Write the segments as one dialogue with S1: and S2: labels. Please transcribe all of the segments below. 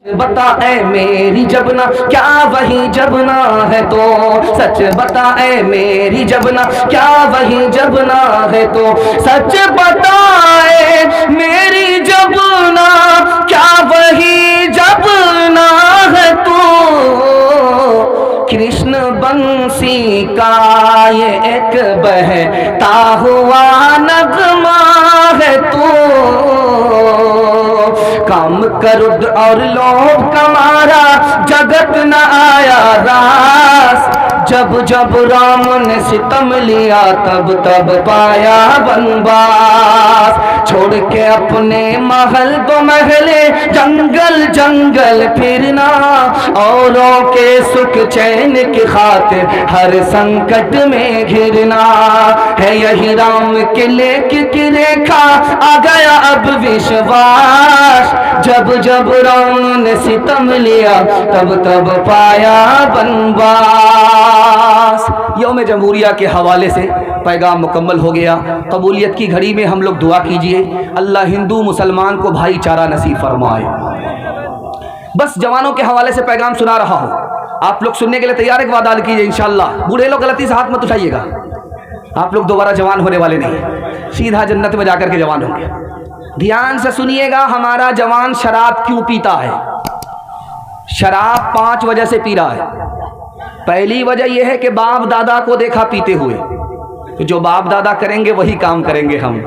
S1: बता ए मेरी जबना, क्या वही जबना है तो सच बता ए मेरी जबना, क्या वही जबना है तो सच बताए मेरी जबना, क्या वही जबना है तो कृष्ण बंसी का ये एक बहता हुआ नगमा है तो काम करुद और लोभ कमारा जगत न आया रास, जब जब राम ने सितम लिया तब तब पाया वनवास, छोड़ के अपने महल तो महले जंगल जंगल फिरना, औरों के सुख चैन की खातिर हर संकट में घिरना है, यही राम के लेख की रेखा आ गया अब विश्वास, जब जब राम ने सितम लिया तब तब पाया वनवास। यौम जमहूरिया के हवाले से पैगाम मुकम्मल हो गया। कबूलियत की घड़ी में हम लोग दुआ कीजिए, अल्लाह हिंदू मुसलमान को भाईचारा नसीब फरमाए। बस जवानों के हवाले से पैगाम सुना रहा हूँ, आप लोग सुनने के लिए तैयार, एक वादा कीजिए इंशाअल्लाह। बूढ़े लोग गलती से हाथ मत उठाइएगा, आप लोग दोबारा जवान होने वाले नहीं, सीधा जन्नत में जाकर के जवान होंगे। ध्यान से सुनिएगा, हमारा जवान शराब क्यों पीता है? शराब 5 वजह से पी रहा है। पहली वजह यह है कि बाप दादा को देखा पीते हुए, तो जो बाप दादा करेंगे वही काम करेंगे हम।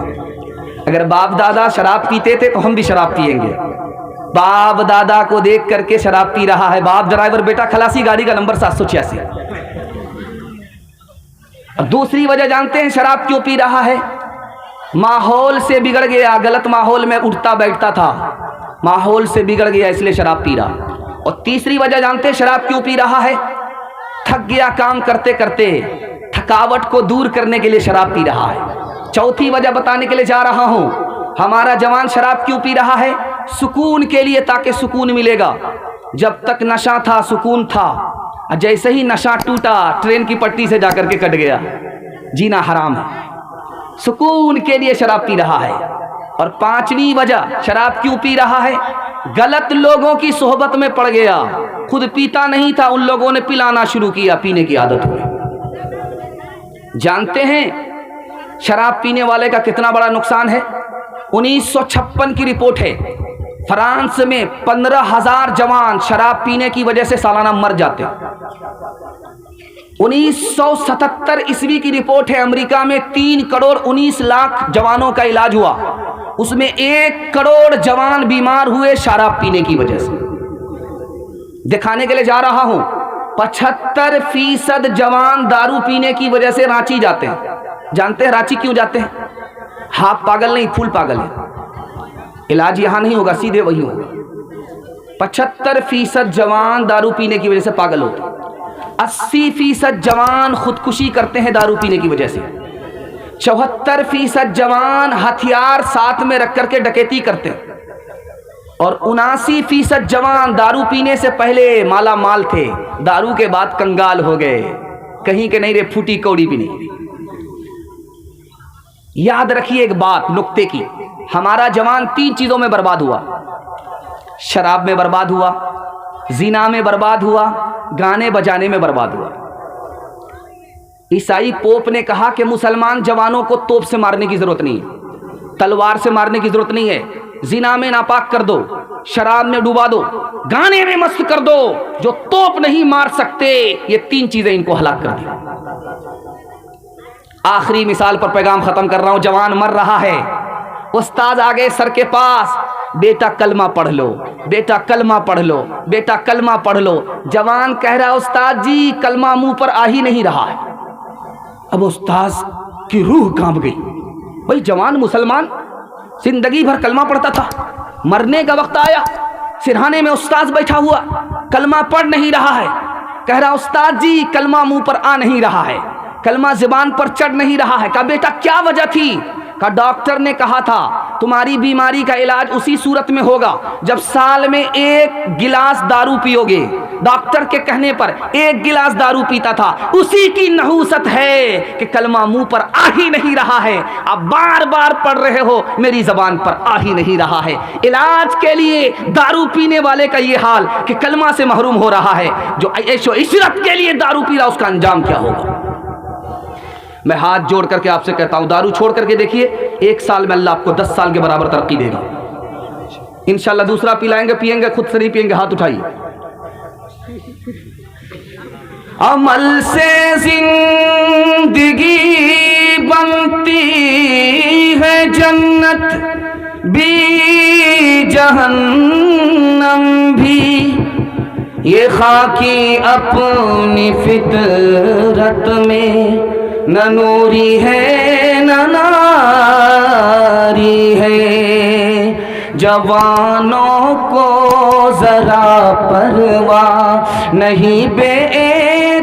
S1: अगर बाप दादा शराब पीते थे तो हम भी शराब पिएंगे। बाप दादा को देख करके शराब पी रहा है, बाप ड्राइवर, बेटा खलासी, गाड़ी का नंबर 786। और दूसरी वजह जानते हैं शराब क्यों पी रहा है? माहौल से बिगड़ गया, गलत माहौल में उठता बैठता था, माहौल से बिगड़ गया इसलिए शराब पी रहा। और तीसरी वजह जानते हैं शराब क्यों पी रहा है? थक गया काम करते करते, थकावट को दूर करने के लिए शराब पी रहा है। चौथी वजह बताने के लिए जा रहा हूं, हमारा जवान शराब क्यों पी रहा है? सुकून के लिए, ताकि सुकून मिलेगा। जब तक नशा था सुकून था, जैसे ही नशा टूटा ट्रेन की पट्टी से जाकर के कट गया, जीना हराम है। सुकून के लिए शराब पी रहा है। और 5वीं वजह शराब क्यों पी रहा है? गलत लोगों की सोहबत में पड़ गया, खुद पीता नहीं था, उन लोगों ने पिलाना शुरू किया, पीने की आदत हुई। जानते हैं शराब पीने वाले का कितना बड़ा नुकसान है? 1956 की रिपोर्ट है, फ्रांस में 15,000 जवान शराब पीने की वजह से सालाना मर जाते। 1977 ईस्वी की रिपोर्ट है, अमेरिका में 3 करोड़ 19 लाख जवानों का इलाज हुआ, उसमें 1 करोड़ जवान बीमार हुए शराब पीने की वजह से। दिखाने के लिए जा रहा हूं, 75% जवान दारू पीने की वजह से रांची जाते हैं। जानते हैं रांची क्यों जाते हैं? हाफ पागल नहीं, फुल पागल है। इलाज यहां नहीं होगा, सीधे वही होगा। 75% जवान दारू पीने की वजह से पागल होते हैं। 80% जवान खुदकुशी करते हैं दारू पीने की वजह से। 74% जवान हथियार साथ में रख करके डकैती करते हैं। और 79% जवान दारू पीने से पहले माला माल थे, दारू के बाद कंगाल हो गए, कहीं के नहीं रे, फूटी कौड़ी भी नहीं। याद रखिए एक बात नुक्ते की, हमारा जवान 3 चीजों में बर्बाद हुआ। शराब में बर्बाद हुआ, जिना में बर्बाद हुआ, गाने बजाने में बर्बाद हुआ। ईसाई पोप ने कहा कि मुसलमान जवानों को तोप से मारने की जरूरत नहीं है, तलवार से मारने की जरूरत नहीं है। जिना में नापाक कर दो, शराब में डुबा दो, गाने में मस्त कर दो, जो तोप नहीं मार सकते। ये 3 चीजें इनको हलाक कर दी। आखिरी मिसाल पर पैगाम खत्म कर रहा हूं। जवान मर रहा है, उस्ताद आ गए सर के पास, बेटा कलमा पढ़ लो, बेटा कलमा पढ़ लो, बेटा कलमा पढ़ लो। जवान कह रहा उस्ताद जी कलमा मुंह पर आ ही नहीं रहा है। अब उस्ताद की रूह कांप गई। भाई जवान मुसलमान जिंदगी भर कलमा पढ़ता था, मरने का वक्त आया, सिरहाने में उस्ताद बैठा हुआ, कलमा पढ़ नहीं रहा है। कह रहा उस्ताद जी कलमा मुंह पर आ नहीं रहा है, कलमा ज़ुबान पर चढ़ नहीं रहा है। कहा बेटा क्या वजह थी? का डॉक्टर ने कहा था तुम्हारी बीमारी का इलाज उसी सूरत में होगा जब साल में 1 गिलास दारू पियोगे। डॉक्टर के कहने पर 1 गिलास दारू पीता था। उसी की नहूसत है कि कलमा मुंह पर आ ही नहीं रहा है। आप बार बार पढ़ रहे हो, मेरी जबान पर आ ही नहीं रहा है। इलाज के लिए दारू पीने वाले का ये हाल कि कलमा से महरूम हो रहा है। जो ऐशो इशरत के लिए दारू पी रहा, उसका अंजाम क्या होगा। मैं हाथ जोड़ करके आपसे कहता हूं, दारू छोड़ करके देखिए, 1 साल में अल्लाह आपको 10 साल के बराबर तरक्की देगा इंशाल्लाह। दूसरा पिलाएंगे, पिएंगे, खुद से नहीं पिएंगे। हाथ उठाइए। अमल से जिंदगी बनती है जन्नत भी जहन्नम भी, ये खाकी अपनी फितरत में न नूरी है न नारी है। जवानों को जरा परवाह नहीं बेतदाली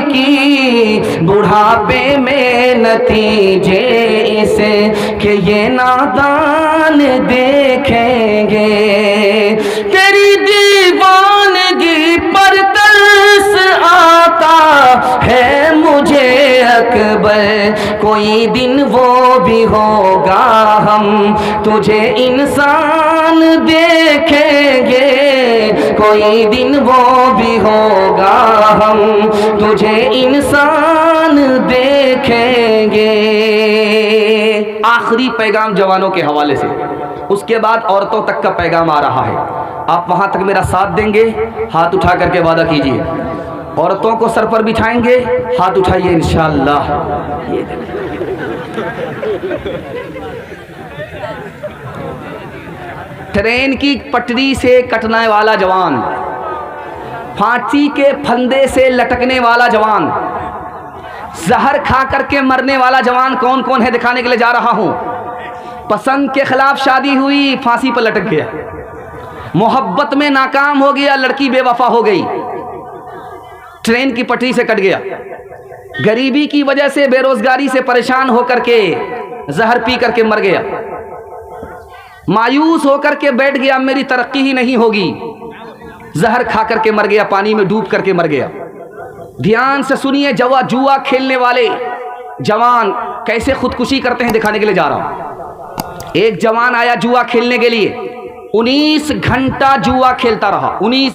S1: की, बुढ़ापे में नतीजे इसे कि ये नादान देखेंगे। तेरी दीवानगी पर तरस आता है मुझे अकबर, कोई दिन वो भी होगा हम तुझे इंसान देखेंगे। कोई दिन वो भी होगा हम तुझे इंसान देखेंगे। आखिरी पैगाम जवानों के हवाले से, उसके बाद औरतों तक का पैगाम आ रहा है। आप वहां तक मेरा साथ देंगे? हाथ उठा करके वादा कीजिए। औरतों को सर पर बिछाएंगे, हाथ उठाइए इंशाअल्लाह। ये ट्रेन की पटरी से कटने वाला जवान, फांसी के फंदे से लटकने वाला जवान, जहर खा करके मरने वाला जवान कौन कौन है दिखाने के लिए जा रहा हूं। पसंद के खिलाफ शादी हुई, फांसी पर लटक गया। मोहब्बत में नाकाम हो गया, लड़की बेवफा हो गई, ट्रेन की पटरी से कट गया। गरीबी की वजह से, बेरोजगारी से परेशान होकर के जहर पी करके मर गया। मायूस होकर के बैठ गया, मेरी तरक्की ही नहीं होगी, जहर खा करके मर गया, पानी में डूब करके मर गया। ध्यान से सुनिए, जुआ खेलने वाले जवान कैसे खुदकुशी करते हैं दिखाने के लिए जा रहा हूं। एक जवान आया जुआ खेलने के लिए, 19 घंटा जुआ खेलता रहा। 19